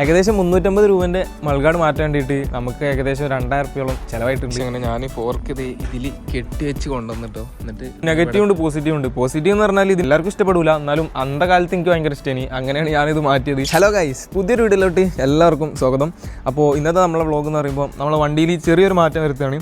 ഏകദേശം 350 രൂപേൻ്റെ മൾഗാർഡ് മാറ്റാൻ വേണ്ടിയിട്ട് നമുക്ക് ഏകദേശം 2000 രൂപയോളം ചിലവായിട്ടുണ്ട്. അങ്ങനെ ഞാൻ ഫോർക്ക് ഇതിൽ കെട്ടി വെച്ച് കൊണ്ടുവന്നിട്ടോ. എന്നിട്ട് നെഗറ്റീവ് ഉണ്ട്, പോസിറ്റീവ് ഉണ്ട്. പോസിറ്റീവ് എന്ന് പറഞ്ഞാൽ ഇത് എല്ലാവർക്കും ഇഷ്ടപ്പെടില്ല, എന്നാലും അന്ത കാലത്ത് എനിക്ക് ഭയങ്കര ഇഷ്ടമാണ്. അങ്ങനെയാണ് ഞാനിത് മാറ്റിയത്. ഹലോ ഗൈസ്, പുതിയൊരു വീഡിയോയിലോട്ട് എല്ലാവർക്കും സ്വാഗതം. അപ്പോൾ ഇന്നത്തെ നമ്മളെ വ്ളോഗ് എന്ന് പറയുമ്പോൾ നമ്മളെ വണ്ടിയിൽ ചെറിയൊരു മാറ്റം വരുത്തുകയാണ്.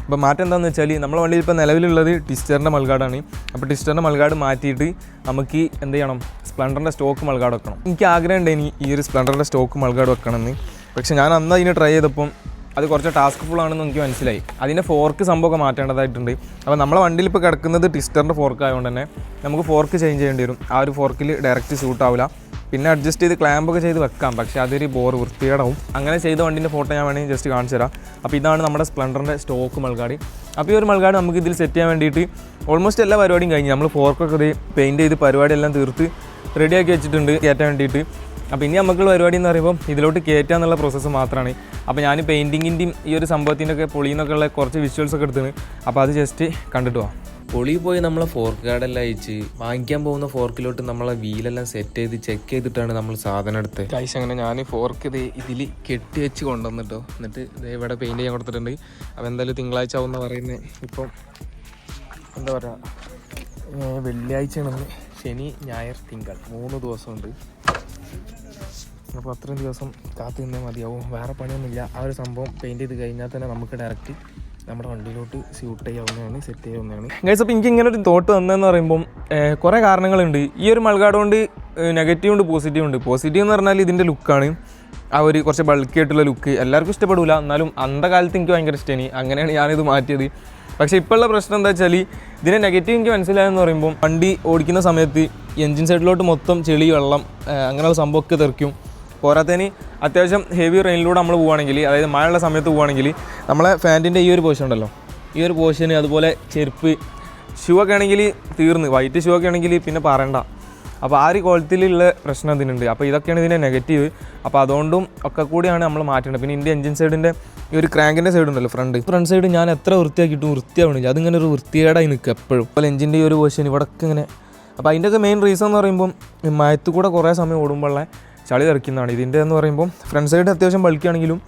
അപ്പോൾ മാറ്റം എന്താണെന്ന് വെച്ചാൽ നമ്മളെ വണ്ടിയിൽ ഇപ്പോൾ നിലവിലുള്ളത് ടിസ്റ്ററിൻ്റെ മൾഗാർഡാണ്. അപ്പോൾ ടിസ്റ്ററിൻ്റെ മൾഗാർഡ് മാറ്റിയിട്ട് നമുക്ക് എന്ത് ചെയ്യണം, സ്പ്ലെൻഡറിൻ്റെ സ്റ്റോക്ക് മൾഗാർഡ് വെക്കണം. എനിക്ക് ആഗ്രഹം ഉണ്ടായിനി ഈ ഒരു സ്പ്ലെൻഡറിൻ്റെ സ്റ്റോക്ക് മൾഗാർഡ് വെക്കണമെന്ന്. പക്ഷേ ഞാൻ അന്ന് അതിന് ട്രൈ ചെയ്തപ്പം അത് കുറച്ച് ടാസ്ക് ഫുൾ ആണെന്ന് എനിക്ക് മനസ്സിലായി. അതിൻ്റെ ഫോർക്ക് സംഭവമൊക്കെ മാറ്റേണ്ടതായിട്ടുണ്ട്. അപ്പോൾ നമ്മളെ വണ്ടിയിൽ ഇപ്പോൾ കിടക്കുന്നത് ടിസ്റ്ററിൻ്റെ ഫോർക്ക് ആയതുകൊണ്ട് തന്നെ നമുക്ക് ഫോർക്ക് ചേഞ്ച് ചെയ്യേണ്ടി വരും. ആ ഒരു ഫോർക്കിൽ ഡയറക്റ്റ് സ്യൂട്ട് ആവില്ല. പിന്നെ അഡ്ജസ്റ്റ് ചെയ്ത് ക്ലാമ്പൊക്കെ ചെയ്ത് വെക്കാം, പക്ഷേ അതൊരു വൃത്തികേടാവും. അങ്ങനെ ചെയ്ത വണ്ടിൻ്റെ ഫോട്ടോ ഞാൻ വേണമെങ്കിൽ ജസ്റ്റ് കാണിച്ചു തരാം. അപ്പോൾ ഇതാണ് നമ്മുടെ സ്പ്ലെൻഡറിൻ്റെ സ്റ്റോക്ക് മൾഗാർഡ്. അപ്പോൾ ഈ ഒരു മൾഗാർഡ് നമുക്ക് ഇതിൽ സെറ്റ് ചെയ്യാൻ വേണ്ടിയിട്ട് ഓൾമോസ്റ്റ് എല്ലാ പരിപാടിയും കഴിഞ്ഞ് നമ്മൾ ഫോർക്കൊക്കെ ഇത് പെയിൻറ്റ് ചെയ്ത് പരിപാടിയെല്ലാം തീർത്ത് റെഡിയാക്കി വെച്ചിട്ടുണ്ട് കയറ്റാൻ വേണ്ടിയിട്ട്. അപ്പോൾ ഇനി നമുക്കുള്ള പരിപാടി എന്ന് പറയുമ്പോൾ ഇതിലോട്ട് കയറ്റുക എന്നുള്ള പ്രോസസ്സ് മാത്രമാണ്. അപ്പോൾ ഞാൻ പെയിൻറ്റിങ്ങിൻ്റെയും ഈ ഒരു സംഭവത്തിൻ്റെയൊക്കെ പൊളിന്നൊക്കെ ഉള്ള കുറച്ച് വിഷ്വൽസൊക്കെ എടുത്തിന്. അപ്പോൾ അത് ജസ്റ്റ് കണ്ടിട്ട് പോവാം. പൊളി പോയി നമ്മളെ ഫോർക്ക് ഗാർഡെല്ലാം അയച്ച് വാങ്ങിക്കാൻ പോകുന്ന ഫോർക്കിലോട്ട് നമ്മളെ വീലെല്ലാം സെറ്റ് ചെയ്ത് ചെക്ക് ചെയ്തിട്ടാണ് നമ്മൾ സാധനം എടുത്തത്. കാഴ്ച അങ്ങനെ ഞാൻ ഫോർക്ക് ഇതിൽ കെട്ടി വെച്ച് കൊണ്ടുവന്നിട്ടോ. എന്നിട്ട് ഇവിടെ പെയിൻറ്റ് ചെയ്യാൻ കൊടുത്തിട്ടുണ്ട്. അപ്പോൾ എന്തായാലും തിങ്കളാഴ്ച ആവുമെന്ന് പറയുന്നത്. ഇപ്പം എന്താ പറയുക, വെള്ളിയാഴ്ചയാണെന്ന്, ശനി ഞായർ തിങ്കൾ 3 ദിവസമുണ്ട്. അപ്പോൾ അത്രയും ദിവസം കാത്തു നിന്നേ മതിയാവും, വേറെ പണിയൊന്നുമില്ല. ആ ഒരു സംഭവം പെയിൻറ്റ് ചെയ്ത് കഴിഞ്ഞാൽ തന്നെ നമുക്ക് ഡയറക്റ്റ് നമ്മുടെ വണ്ടിയിലോട്ട് സ്യൂട്ട് ചെയ്യാവുന്നതാണ്, സെറ്റ് ചെയ്യാവുന്നതാണ്. ഗൈസ്, അപ്പോൾ എനിക്ക് ഇങ്ങനെ ഒരു തോട്ട് വന്നതെന്ന് പറയുമ്പം കുറേ കാരണങ്ങളുണ്ട്. ഈ ഒരു മൾഗാർഡ് കൊണ്ട് നെഗറ്റീവ് ഉണ്ട്, പോസിറ്റീവ് ഉണ്ട്. പോസിറ്റീവ് എന്ന് പറഞ്ഞാൽ ഇതിൻ്റെ ലുക്കാണ്, ആ ഒരു കുറച്ച് ബൾക്കി ആയിട്ടുള്ള ലുക്ക് എല്ലാവർക്കും ഇഷ്ടപ്പെടില്ല, എന്നാലും അന്ത കാലത്ത് എനിക്ക് ഭയങ്കര ഇഷ്ടമാണ്. അങ്ങനെയാണ് ഞാനിത് മാറ്റിയത്. പക്ഷേ ഇപ്പോഴുള്ള പ്രശ്നം എന്താ വെച്ചാൽ ഇതിൻ്റെ നെഗറ്റീവ് എനിക്ക് മനസ്സിലായെന്ന് പറയുമ്പോൾ വണ്ടി ഓടിക്കുന്ന സമയത്ത് എൻജിൻ സൈഡിലോട്ട് മൊത്തം ചെളി, വെള്ളം, അങ്ങനെയുള്ള സംഭവമൊക്കെ തെറിക്കും. പോരാത്തതിന് അത്യാവശ്യം ഹെവി റെയിനിലൂടെ നമ്മൾ പോവുകയാണെങ്കിൽ, അതായത് മഴയുള്ള സമയത്ത് പോവുകയാണെങ്കിൽ നമ്മളെ ഫാൻറ്റിൻ്റെ ഈ ഒരു പോർഷൻ ഉണ്ടല്ലോ, ഈ ഒരു പോർഷന്, അതുപോലെ ചെരുപ്പ്, ഷൂ ഒക്കെ ആണെങ്കിൽ തീർന്ന്, വൈറ്റ് ഷൂ ഒക്കെ ആണെങ്കിൽ പിന്നെ പറയണ്ട. അപ്പോൾ ആ ഒരു ക്വാളിറ്റിയിലുള്ള പ്രശ്നം ഇതിനുണ്ട്. അപ്പോൾ ഇതൊക്കെയാണ് ഇതിൻ്റെ നെഗറ്റീവ്. അപ്പോൾ അതുകൊണ്ടും ഒക്കെ കൂടിയാണ് നമ്മൾ മാറ്റേണ്ടത്. പിന്നെ ഇതിൻ്റെ എൻജിൻ സൈഡിൻ്റെ ഈ ഒരു ക്രാങ്കിൻ്റെ സൈഡ് ഉണ്ടല്ലോ, ഫ്രണ്ട് സൈഡ് ഞാൻ എത്ര വൃത്തിയാക്കിയിട്ടും വൃത്തിയാവണില്ല. അതിങ്ങനെ ഒരു വൃത്തികേടായി നിൽക്കുക എപ്പോഴും. അപ്പോൾ എൻജിൻ്റെ ഈ ഒരു പോർഷൻ ഇവിടെയൊക്കെ ഇങ്ങനെ. അപ്പോൾ അതിൻ്റെയൊക്കെ മെയിൻ റീസൺ എന്ന് പറയുമ്പം മയത്ത് കൂടെ കുറേ സമയം ഓടുമ്പോഴുള്ള ചളി തെറിക്കുന്നതാണ്. ഇതിൻ്റെ എന്ന് പറയുമ്പോൾ ഫ്രണ്ട് സൈഡ് അത്യാവശ്യം ബൾക്കിയാണെങ്കിലും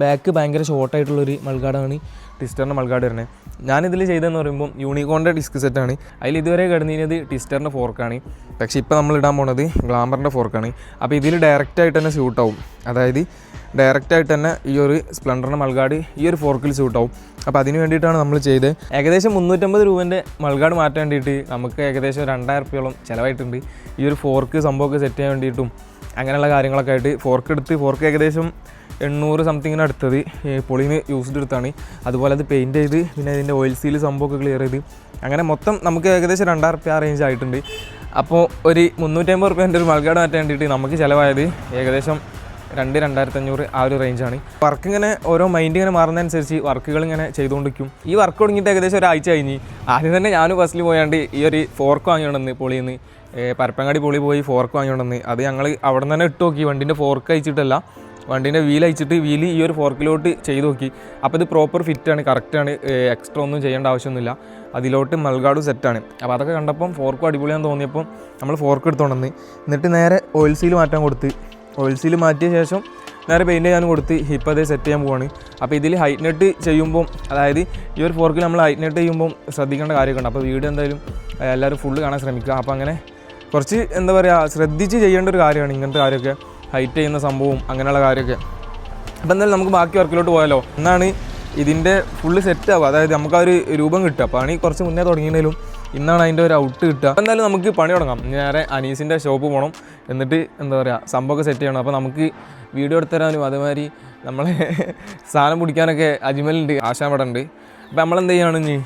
ബാക്ക് ഭയങ്കര ഷോർട്ടായിട്ടുള്ളൊരു മൾഗാർഡാണ് ടിസ്റ്ററിൻ്റെ മൾഗാർഡ് വരുന്നത്. ഞാനിതിൽ ചെയ്തതെന്ന് പറയുമ്പോൾ യൂണിക്കോണിൻ്റെ ഡിസ്ക് സെറ്റാണ്. അതിൽ ഇതുവരെ കിടന്നിരുന്നത് ടിസ്റ്ററിൻ്റെ ഫോർക്കാണ്. പക്ഷേ ഇപ്പോൾ നമ്മൾ ഇടാൻ പോണത് ഗ്ലാമറിൻ്റെ ഫോർക്കാണ്. അപ്പോൾ ഇതിൽ ഡയറക്റ്റായിട്ട് തന്നെ സ്യൂട്ടാവും. അതായത് ഡയറക്റ്റായിട്ട് തന്നെ ഈ ഒരു സ്പ്ലെൻഡറിൻ്റെ മൾഗാർഡ് ഈ ഒരു ഫോർക്കിൽ സ്യൂട്ടാവും. അപ്പോൾ അതിന് വേണ്ടിയിട്ടാണ് നമ്മൾ ചെയ്തത്. ഏകദേശം 350 രൂപേൻ്റെ മൾഗാർഡ് മാറ്റാൻ വേണ്ടിയിട്ട് നമുക്ക് ഏകദേശം 2000 രൂപയോളം ചിലവായിട്ടുണ്ട്. ഈ ഒരു ഫോർക്ക് സംഭവമൊക്കെ സെറ്റ് ചെയ്യാൻ വേണ്ടിയിട്ടും അങ്ങനെയുള്ള കാര്യങ്ങളൊക്കെ ആയിട്ട്. ഫോർക്ക് ഏകദേശം 800 സംതിങ്ങിന് അടുത്തത് പൊളിന് യൂസ്ഡ് എടുത്താണ്. അതുപോലെ അത് പെയിൻറ്റ് ചെയ്ത് പിന്നെ ഇതിൻ്റെ ഓയിൽ സീൽ സംഭവമൊക്കെ ക്ലിയർ ചെയ്ത് അങ്ങനെ മൊത്തം നമുക്ക് ഏകദേശം 2000 രൂപ ആ റേഞ്ച് ആയിട്ടുണ്ട്. അപ്പോൾ ഒരു 350 രൂപേൻ്റെ ഒരു മൾഗാർഡ് മാറ്റാൻ വേണ്ടിയിട്ട് നമുക്ക് ചിലവായത് ഏകദേശം 2500 ആ ഒരു റേഞ്ചാണ്. വർക്ക് ഇങ്ങനെ ഓരോ മൈൻഡ് ഇങ്ങനെ മാറുന്നതനുസരിച്ച് വർക്കുകൾ ഇങ്ങനെ ചെയ്തുകൊണ്ടിരിക്കും. ഈ വർക്ക് തുടങ്ങിയിട്ട് ഏകദേശം ഒരാഴ്ച കഴിഞ്ഞ്. ആദ്യം തന്നെ ഞാൻ ബസ്സിൽ പോയാണ്ട് ഈ ഒരു ഫോർക്ക് വാങ്ങിക്കൊണ്ടെന്ന് പൊളിയെന്ന് പരപ്പങ്ങാടി പൊളി പോയി ഫോർക്ക് വാങ്ങിക്കൊണ്ടെന്ന്. അത് ഞങ്ങൾ അവിടെ നിന്ന് തന്നെ ഇട്ട് നോക്കി. വണ്ടീൻ്റെ ഫോർക്ക് അയച്ചിട്ടല്ല, വണ്ടീൻ്റെ വീൽ അയച്ചിട്ട് വീല് ഈ ഒരു ഫോർക്കിലോട്ട് ചെയ്ത് നോക്കി. അപ്പോൾ ഇത് പ്രോപ്പർ ഫിറ്റാണ്, കറക്റ്റാണ്, എക്സ്ട്രാ ഒന്നും ചെയ്യേണ്ട ആവശ്യമൊന്നുമില്ല. അതിലോട്ട് മൾഗാർഡും സെറ്റാണ്. അപ്പോൾ അതൊക്കെ കണ്ടപ്പം ഫോർക്കും അടിപൊളിയാണെന്ന് തോന്നിയപ്പം നമ്മൾ ഫോർക്ക് എടുത്തുകൊണ്ടെന്ന്. എന്നിട്ട് നേരെ ഓയിൽ സീൽ മാറ്റാൻ കൊടുത്ത്, ഓയിൽ സീൽ മാറ്റിയ ശേഷം നേരെ പെയിൻറ്റ് ചെയ്യാൻ കൊടുത്ത് ഇപ്പോൾ അതേ സെറ്റ് ചെയ്യാൻ പോവാണ്. അപ്പോൾ ഇതിൽ ഹൈറ്റ് നെറ്റ് ചെയ്യുമ്പം, അതായത് ഈ ഒരു ഫോർക്കിൽ നമ്മൾ ഹൈറ്റ് നെറ്റ് ചെയ്യുമ്പം ശ്രദ്ധിക്കേണ്ട കാര്യമൊക്കെ ഉണ്ട്. അപ്പോൾ വീഡിയോ എന്തായാലും എല്ലാവരും ഫുള്ള് കാണാൻ ശ്രമിക്കുക. അപ്പോൾ അങ്ങനെ കുറച്ച് എന്താ പറയുക, ശ്രദ്ധിച്ച് ചെയ്യേണ്ട ഒരു കാര്യമാണ് ഇങ്ങനത്തെ കാര്യമൊക്കെ, ഹൈറ്റ് ചെയ്യുന്ന സംഭവവും അങ്ങനെയുള്ള കാര്യമൊക്കെ. അപ്പോൾ എന്തായാലും നമുക്ക് ബാക്കി വർക്കിലോട്ട് പോയാലോ. എന്നാണ് ഇതിൻ്റെ ഫുള്ള് സെറ്റ് ആവുക, അതായത് നമുക്ക് ആ ഒരു രൂപം കിട്ടുക. പണി കുറച്ച് മുന്നേ തുടങ്ങിയെങ്കിലും ഇന്നാണ് അതിൻ്റെ ഒരു ഔട്ട് കിട്ടുക. അപ്പോൾ എന്തായാലും നമുക്ക് പണി തുടങ്ങാം. നേരെ അനീസിൻ്റെ ഷോപ്പ് പോകണം, എന്നിട്ട് എന്താ പറയുക സംഭവമൊക്കെ സെറ്റ് ചെയ്യണം. അപ്പോൾ നമുക്ക് വീഡിയോ എടുത്തുതരാനും അതേമാതിരി നമ്മളെ സാധനം പിടിക്കാനൊക്കെ അജ്മലുണ്ട്, ആശാമടണ്ട്. അപ്പോൾ നമ്മളെന്ത് ചെയ്യുകയാണ് ഇനി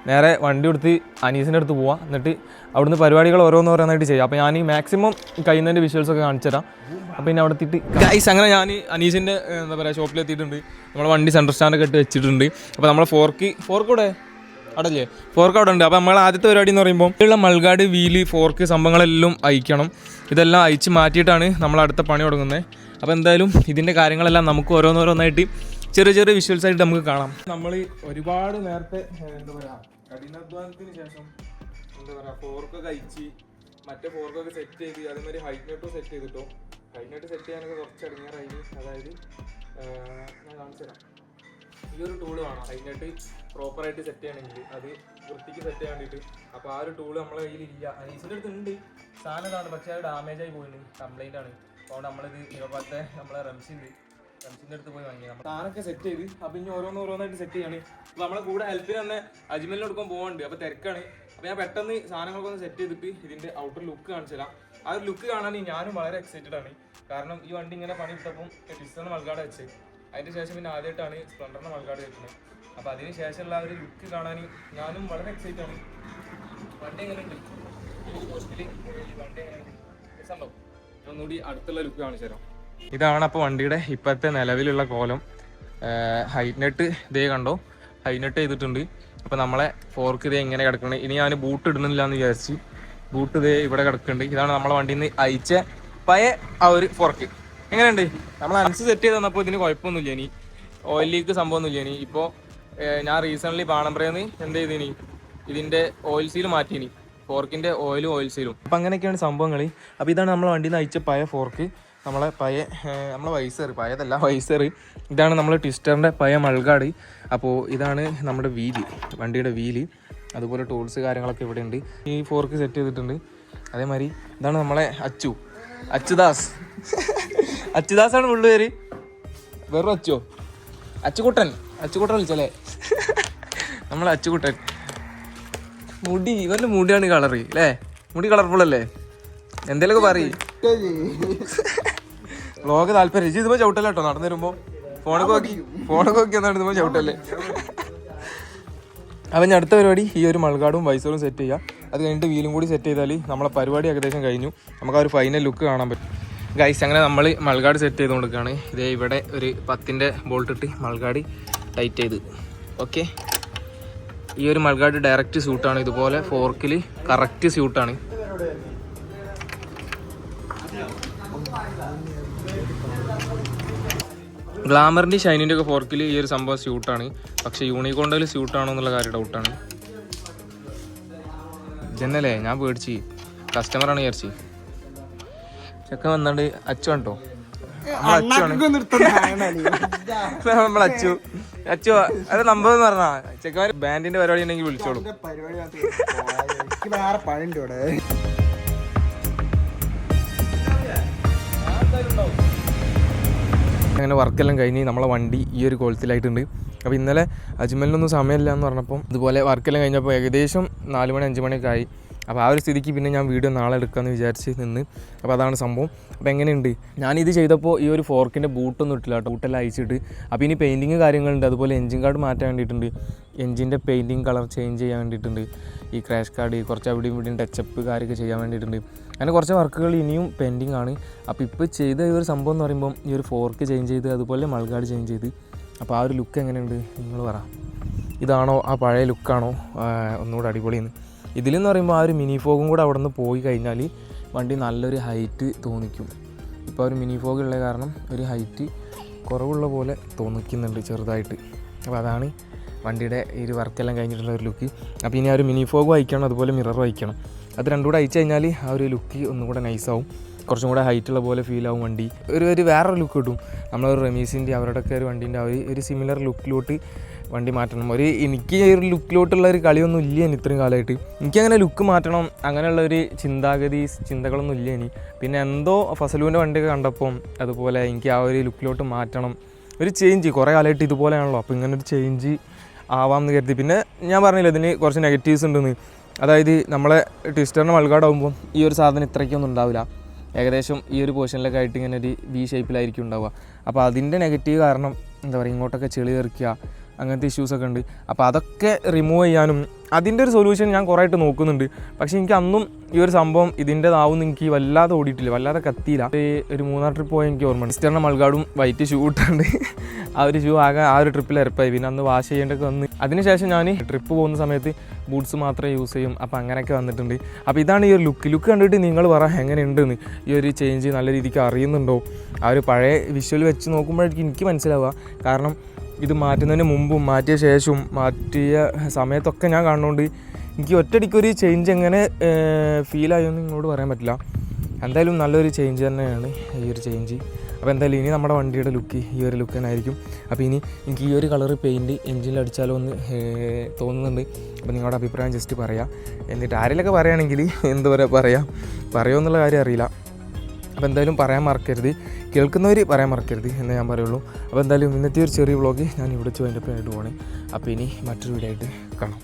നേരെ വണ്ടി എടുത്ത് അനീസിൻ്റെ അടുത്ത് പോവാം. എന്നിട്ട് അവിടുന്ന് പരിപാടികൾ ഓരോന്നായിട്ട് ചെയ്യാം. അപ്പോൾ ഞാൻ ഈ മാക്സിമം കഴിയുന്നതിൻ്റെ വിഷ്വൽസൊക്കെ കാണിച്ചു തരാം. അപ്പോൾ പിന്നെ അവിടെ എത്തിയിട്ട് ഗൈസ് അങ്ങനെ ഞാൻ അനീസിൻ്റെ എന്താ പറയുക ഷോപ്പിലെത്തിയിട്ടുണ്ട്. നമ്മൾ വണ്ടി സെൻട്രൽ സ്റ്റാൻഡൊക്കെ ഇട്ട് വെച്ചിട്ടുണ്ട്. അപ്പോൾ നമ്മളെ ഫോർക്ക് കൂടെ അടല്ലേ, ഫോർക്ക് അവിടെ ഉണ്ട്. അപ്പോൾ നമ്മൾ ആദ്യത്തെ പരിപാടി എന്ന് പറയുമ്പോൾ ഉള്ള മൾഗാർഡ്, വീല്, ഫോർക്ക് സംഭവങ്ങളെല്ലാം അയക്കണം. ഇതെല്ലാം അയച്ച് മാറ്റിയിട്ടാണ് നമ്മൾ അടുത്ത പണി തുടങ്ങുന്നത്. അപ്പോൾ എന്തായാലും ഇതിൻ്റെ കാര്യങ്ങളെല്ലാം നമുക്ക് ഓരോന്നായിട്ട് ചെറിയ വിഷ്വൽസായിട്ട് നമുക്ക് കാണാം. നമ്മൾ ഒരുപാട് നേരത്തെ എന്താ പറയുക കഠിനാധ്വാനത്തിന് ശേഷം എന്താ പറയുക ഫോർക്കൊക്കെ അയച്ച് മറ്റേ ഫോർക്കൊക്കെ സെറ്റ് ചെയ്ത് അതേമാതിരി ഹൈറ്റ് നെറ്റും സെറ്റ് ചെയ്തിട്ടോ ഹൈനട്ട് സെറ്റ് ചെയ്യാനൊക്കെ കുറച്ച് ഇറങ്ങിയാറായി. അതായത് ഞാൻ കാണിച്ചു തരാം. ഈ ഒരു ടൂള് വേണം ഹൈനട്ട് പ്രോപ്പറായിട്ട് സെറ്റ് ചെയ്യണമെങ്കിൽ, അത് വൃത്തിക്ക് സെറ്റ് ചെയ്യാൻ വേണ്ടിയിട്ട്. അപ്പോൾ ആ ഒരു ടൂള് നമ്മളെ കയ്യിലില്ല. അനീസിൻ്റെ അടുത്ത് ഉണ്ട് സാധനം ഇതാണ്, പക്ഷേ അത് ഡാമേജ് ആയി പോയിട്ടുണ്ട്, കംപ്ലൈൻ്റ് ആണ്. അതുകൊണ്ട് നമ്മളിത് ഇവപ്പോഴത്തെ നമ്മളെ റംസിൻ്റെ അടുത്ത് പോയി വാങ്ങിയത്. നമ്മൾ സാധനമൊക്കെ സെറ്റ് ചെയ്ത് അപ്പോൾ ഇനി ഓരോന്നായിട്ട് സെറ്റ് ചെയ്യാണ്. അപ്പോൾ നമ്മളെ കൂടെ ഹെൽപ്പിന് തന്നെ അജ്മലിന് കൊടുക്കാൻ പോകുന്നുണ്ട്. അപ്പോൾ തിരക്കാണ്. അപ്പോൾ ഞാൻ പെട്ടെന്ന് സാധനങ്ങളൊക്കെ ഒന്ന് സെറ്റ് ചെയ്തിട്ട് ഇതിൻ്റെ ഔട്ടർ ലുക്ക് കാണിച്ചു തരാം. ആ ഒരു ലുക്ക് കാണാൻ ഞാനും വളരെ എക്സൈറ്റഡ് ആണ്. കാരണം ഈ വണ്ടി ഇങ്ങനെ പണി എടുത്തപ്പം ടിസ്റ്ററിന് മൾഗാട് വെച്ച്, അതിൻ്റെ ശേഷം പിന്നെ ആദ്യമായിട്ടാണ് സ്പ്ലെൻഡറിന് മൾഗാട് വെക്കുന്നത്. അപ്പോൾ അതിന് ശേഷമുള്ള ആ ഒരു ലുക്ക് കാണാൻ ഞാനും വളരെ എക്സൈറ്റഡ് ആണ്. വണ്ടി എങ്ങനെയുണ്ട് വണ്ടി എങ്ങനെയുണ്ട് ഒന്നുകൂടി അടുത്തുള്ള ലുക്ക് കാണിച്ചു തരാം. ഇതാണ് അപ്പോൾ വണ്ടിയുടെ ഇപ്പോഴത്തെ നിലവിലുള്ള കോലം. ഹൈനട്ട് ഇതേ കണ്ടോ, ഹൈനട്ട് ചെയ്തിട്ടുണ്ട്. അപ്പോൾ നമ്മളെ ഫോർക്ക് ഇതേ എങ്ങനെ കിടക്കുന്നത്. ഇനി ഞാൻ ബൂട്ട് ഇടുന്നില്ല എന്ന് വിചാരിച്ച് ബൂട്ട് ഇതേ ഇവിടെ കിടക്കുന്നുണ്ട്. ഇതാണ് നമ്മളെ വണ്ടിയിൽ നിന്ന് അയച്ച പഴയ ആ ഒരു ഫോർക്ക്. എങ്ങനെയുണ്ട്? നമ്മൾ അൻസ് സെറ്റ് ചെയ്ത് തന്നപ്പോൾ ഇതിന് കുഴപ്പമൊന്നുമില്ല. ഇനി ഓയിൽ ലീക്ക് സംഭവമൊന്നുമില്ല. ഇനി ഇപ്പോൾ ഞാൻ റീസെൻ്റ്ലി പാണമ്പ്രയെന്ന് എന്ത് ചെയ്തിനി, ഇതിൻ്റെ ഓയിൽ സീൽ മാറ്റിനി, ഫോർക്കിൻ്റെ ഓയിലും ഓയിൽ സീലും. അപ്പം അങ്ങനെയൊക്കെയാണ് സംഭവങ്ങൾ. അപ്പോൾ ഇതാണ് നമ്മളെ വണ്ടിയിൽ നിന്ന് അയച്ച പഴയ ഫോർക്ക്, നമ്മളെ വൈസർ, പഴയതല്ല വൈസർ. ഇതാണ് നമ്മൾ ട്വിസ്റ്ററിൻ്റെ പഴയ മൾഗാട്. അപ്പോൾ ഇതാണ് നമ്മുടെ വീല്, വണ്ടിയുടെ വീല്. അതുപോലെ ടൂൾസ് കാര്യങ്ങളൊക്കെ ഇവിടെ ഉണ്ട്. ഈ ഫോർക്ക് സെറ്റ് ചെയ്തിട്ടുണ്ട്. അതേമാതിരി ഇതാണ് നമ്മളെ അച്ചുദാസാണ് ഉള്ളു പേര്, വെറും അച്ചുകുട്ടൻ വിളിച്ചല്ലേ നമ്മളെ അച്ചുകുട്ടൻ. ഇവൻ്റെ മുടിയാണ് കളറ് അല്ലേ, മുടി കളർഫുൾ അല്ലേ, എന്തേലൊക്കെ പറയും. വ്ളോഗ് താല്പര്യം ഇതിപ്പോ ചവിട്ടല്ലേ കേട്ടോ, നടന്നു വരുമ്പോ ഫോണൊക്കെ നോക്കി നടന്നുമ്പോ ചവിട്ടല്ലേ. അപ്പം ഞാൻ അടുത്ത പരിപാടി ഈ ഒരു മൾഗാർഡും വൈസറും സെറ്റ് ചെയ്യുക. അത് കഴിഞ്ഞിട്ട് വീലും കൂടി സെറ്റ് ചെയ്താൽ നമ്മളെ പരിപാടി ഏകദേശം കഴിഞ്ഞു. നമുക്ക് ആ ഒരു ഫൈനൽ ലുക്ക് കാണാൻ പറ്റും. ഗൈസ് അങ്ങനെ നമ്മൾ മൾഗാർഡ് സെറ്റ് ചെയ്ത് കൊടുക്കുകയാണ്. ഇതേ ഇവിടെ ഒരു 10-ന്റെ ബോൾട്ട് ഇട്ട് മൾഗാർഡ് ടൈറ്റ് ചെയ്ത്. ഓക്കെ, ഈ ഒരു മൾഗാർഡ് ഡയറക്റ്റ് സ്യൂട്ടാണ്. ഇതുപോലെ ഫോർക്കിൽ കറക്റ്റ് സ്യൂട്ടാണ്. ഗ്ലാമറിൻ്റെ ഷൈനിൻ്റെ ഒക്കെ ഫോർക്കിൽ ഈ ഒരു സംഭവം സ്യൂട്ടാണ്. പക്ഷേ യൂണിക്കോണ്ടിൽ സ്യൂട്ടാണോ എന്നുള്ള കാര്യം ഡൗട്ടാണ്. ഇതന്നല്ലേ ഞാൻ പേടിച്ച്, കസ്റ്റമറാണ് വിചാരിച്ച്. ചെക്ക വന്നാണ്ട് അച്ചു കണ്ടോ, നമ്മളച്ചു അത് നമ്പർ എന്ന് പറഞ്ഞാ ചെക്കന്മാർ ബാൻഡിന്റെ പരിപാടി ഉണ്ടെങ്കിൽ വിളിച്ചോളൂ. അങ്ങനെ വർക്കെല്ലാം കഴിഞ്ഞ് നമ്മളെ വണ്ടി ഈ ഒരു കോലത്തിലായിട്ടുണ്ട്. അപ്പോൾ ഇന്നലെ അജ്മലിനൊന്നും സമയമില്ല എന്ന് പറഞ്ഞപ്പം ഇതുപോലെ വർക്കെല്ലാം കഴിഞ്ഞപ്പോൾ ഏകദേശം 4 മണി 5 മണിയൊക്കെ ആയി. അപ്പോൾ ആ ഒരു സ്ഥിതിക്ക് പിന്നെ ഞാൻ വീഡിയോ നാളെ എടുക്കാമെന്ന് വിചാരിച്ച് നിന്ന്. അപ്പോൾ അതാണ് സംഭവം. അപ്പോൾ എങ്ങനെയുണ്ട്, ഞാനിത് ചെയ്തപ്പോൾ ഈ ഒരു ഫോർക്കിൻ്റെ ബൂട്ടൊന്നും ഇട്ടില്ല കേട്ടോ, ബൂട്ടെല്ലാം അയച്ചിട്ട്. അപ്പോൾ ഇനി പെയിൻറ്റിങ് കാര്യങ്ങളുണ്ട്, അതുപോലെ എൻജിൻ കാർഡ് മാറ്റാൻ വേണ്ടിയിട്ടുണ്ട്, എൻജിൻ്റെ പെയിൻറ്റിങ് കളർ ചേഞ്ച് ചെയ്യാൻ വേണ്ടിയിട്ടുണ്ട്, ഈ ക്രാഷ് കാർഡ് കുറച്ച് അവിടെയും ഇവിടെയും ടച്ചപ്പ് കാര്യമൊക്കെ ചെയ്യാൻ വേണ്ടിയിട്ടുണ്ട്. അങ്ങനെ കുറച്ച് വർക്കുകൾ ഇനിയും പെൻഡിങ് ആണ്. അപ്പോൾ ഇപ്പോൾ ചെയ്ത ഈ ഒരു സംഭവം എന്ന് പറയുമ്പം ഈ ഒരു ഫോർക്ക് ചേഞ്ച് ചെയ്ത് അതുപോലെ മൾഗാർഡ് ചേഞ്ച് ചെയ്ത്. അപ്പോൾ ആ ഒരു ലുക്ക് എങ്ങനെയുണ്ട് നിങ്ങൾ പറ, ഇതാണോ ആ പഴയ ലുക്കാണോ ഒന്നുകൂടെ അടിപൊളിയെന്ന്? ഇതിലെന്ന് പറയുമ്പോൾ ആ ഒരു മിനി ഫോഗും കൂടെ അവിടെ നിന്ന് പോയി കഴിഞ്ഞാൽ വണ്ടി നല്ലൊരു ഹൈറ്റ് തോന്നിക്കും. ഇപ്പോൾ ഒരു മിനി ഫോഗ് ഉള്ള കാരണം ഒരു ഹൈറ്റ് കുറവുള്ള പോലെ തോന്നിക്കുന്നുണ്ട് ചെറുതായിട്ട്. അപ്പോൾ അതാണ് വണ്ടിയുടെ ഈ ഒരു വർക്കെല്ലാം കഴിഞ്ഞിട്ടുള്ള ഒരു ലുക്ക്. അപ്പോൾ ഇനി ആ ഒരു മിനി ഫോഗ് വഹിക്കണം, അതുപോലെ മിറർ വഹിക്കണം. അത് രണ്ടും കൂടെ അയച്ചു കഴിഞ്ഞാൽ ആ ഒരു ലുക്ക് ഒന്നും കൂടെ നൈസാവും, കുറച്ചും കൂടെ ഹൈറ്റുള്ള പോലെ ഫീൽ ആവും വണ്ടി. ഒരു വേറൊരു ലുക്ക് കിട്ടും. നമ്മളൊരു റമീസിൻ്റെ അവരുടെയൊക്കെ ഒരു വണ്ടീൻ്റെ ആ ഒരു സിമിലർ ലുക്കിലോട്ട് വണ്ടി മാറ്റണം. എനിക്ക് ഈ ഒരു ലുക്കിലോട്ടുള്ള ഒരു കളിയൊന്നും ഇല്ല ഇനി ഇത്രയും കാലമായിട്ട്. എനിക്കങ്ങനെ ലുക്ക് മാറ്റണം അങ്ങനെയുള്ള ഒരു ചിന്തകളൊന്നും ഇല്ല ഇനി. പിന്നെ എന്തോ ഫസലുവിൻ്റെ വണ്ടിയൊക്കെ കണ്ടപ്പം അതുപോലെ എനിക്ക് ആ ഒരു ലുക്കിലോട്ട് മാറ്റണം, ഒരു ചേഞ്ച്. കുറേ കാലമായിട്ട് ഇതുപോലെയാണല്ലോ, അപ്പോൾ ഇങ്ങനെ ഒരു ചേഞ്ച് ആവാമെന്ന് കരുതി. പിന്നെ ഞാൻ പറഞ്ഞില്ല ഇതിന് കുറച്ച് നെഗറ്റീവ്സ് ഉണ്ടെന്ന്. അതായത് നമ്മളെ ട്വിസ്റ്ററിന് മൾഗാർഡ് ആകുമ്പോൾ ഈ ഒരു സാധനം ഇത്രയ്ക്കൊന്നും ഉണ്ടാവില്ല, ഏകദേശം ഈ ഒരു പോർഷനിലൊക്കെ ആയിട്ട് ഇങ്ങനെ ഒരു വി ഷേപ്പിലായിരിക്കും ഉണ്ടാവുക. അപ്പോൾ അതിൻ്റെ നെഗറ്റീവ് കാരണം എന്താ പറയുക, ഇങ്ങോട്ടൊക്കെ ചെളി തെറിക്കുക അങ്ങനത്തെ ഇഷ്യൂസൊക്കെ ഉണ്ട്. അപ്പോൾ അതൊക്കെ റിമൂവ് ചെയ്യാനും അതിൻ്റെ ഒരു സൊല്യൂഷൻ ഞാൻ കുറേ ആയിട്ട് നോക്കുന്നുണ്ട്. പക്ഷേ എനിക്ക് അന്നും ഈ ഒരു സംഭവം ഇതിൻ്റെതാവുമെന്ന് എനിക്ക് വല്ലാതെ ഓടിയിട്ടില്ല, വല്ലാതെ കത്തിയില്ല. ഒരു 3-4 ട്രിപ്പ് പോയി എനിക്ക് ഓർമ്മ. ട്വിസ്റ്ററിൻ്റെ മൾഗാർഡും വൈറ്റ് ഷൂ ഇട്ടുണ്ട്. ആ ഒരു ഷൂ ആകെ ആ ഒരു ട്രിപ്പിൽ ഇറപ്പായി. പിന്നെ അന്ന് വാഷ് ചെയ്യേണ്ടൊക്കെ വന്ന് അതിനുശേഷം ഞാൻ ട്രിപ്പ് പോകുന്ന സമയത്ത് ബൂട്ട്സ് മാത്രമേ യൂസ് ചെയ്യും. അപ്പോൾ അങ്ങനെയൊക്കെ വന്നിട്ടുണ്ട്. അപ്പോൾ ഇതാണ് ഈ ഒരു ലുക്ക് കണ്ടിട്ട് നിങ്ങൾ പറ എങ്ങനെയുണ്ടെന്ന്. ഈ ഒരു ചേഞ്ച് നല്ല രീതിക്ക് അറിയുന്നുണ്ടോ? ആ ഒരു പഴയ വിഷ്വൽ വെച്ച് നോക്കുമ്പോഴേക്കും എനിക്ക് മനസ്സിലാവുക. കാരണം ഇത് മാറ്റുന്നതിന് മുമ്പും മാറ്റിയ ശേഷവും മാറ്റിയ സമയത്തൊക്കെ ഞാൻ കാണുന്നതുകൊണ്ട് എനിക്ക് ഒറ്റയടിക്കൊരു ചേഞ്ച് എങ്ങനെ ഫീലായെന്ന് നിങ്ങളോട് പറയാൻ പറ്റില്ല. എന്തായാലും നല്ലൊരു ചേഞ്ച് തന്നെയാണ് ഈ ഒരു ചേഞ്ച്. അപ്പോൾ എന്തായാലും ഇനി നമ്മുടെ വണ്ടിയുടെ ലുക്ക് ഈ ഒരു ലുക്ക് തന്നെ ആയിരിക്കും. അപ്പോൾ ഇനി എനിക്ക് ഈ ഒരു കളർ പെയിൻറ്റ് എഞ്ചിനിൽ അടിച്ചാലോ എന്ന് തോന്നുന്നുണ്ട്. അപ്പോൾ നിങ്ങളുടെ അഭിപ്രായം ജസ്റ്റ് പറയാം. എന്നിട്ട് ആരെങ്കിലൊക്കെ പറയുകയാണെങ്കിൽ എന്താ പറയുമോ എന്നുള്ള കാര്യം അറിയില്ല. അപ്പോൾ എന്തായാലും പറയാൻ മറക്കരുത്, കേൾക്കുന്നവർ പറയാൻ മറക്കരുത് എന്നേ ഞാൻ പറയുള്ളൂ. അപ്പോൾ എന്തായാലും ഇന്നത്തെ ഒരു ചെറിയ വ്ളോഗ് ഞാൻ ഇവിടെ വെച്ച് അതിൻ്റെ പേരായിട്ട് പോകണേ. അപ്പോൾ ഇനി മറ്റൊരു വീഡിയോ ആയിട്ട് കാണാം.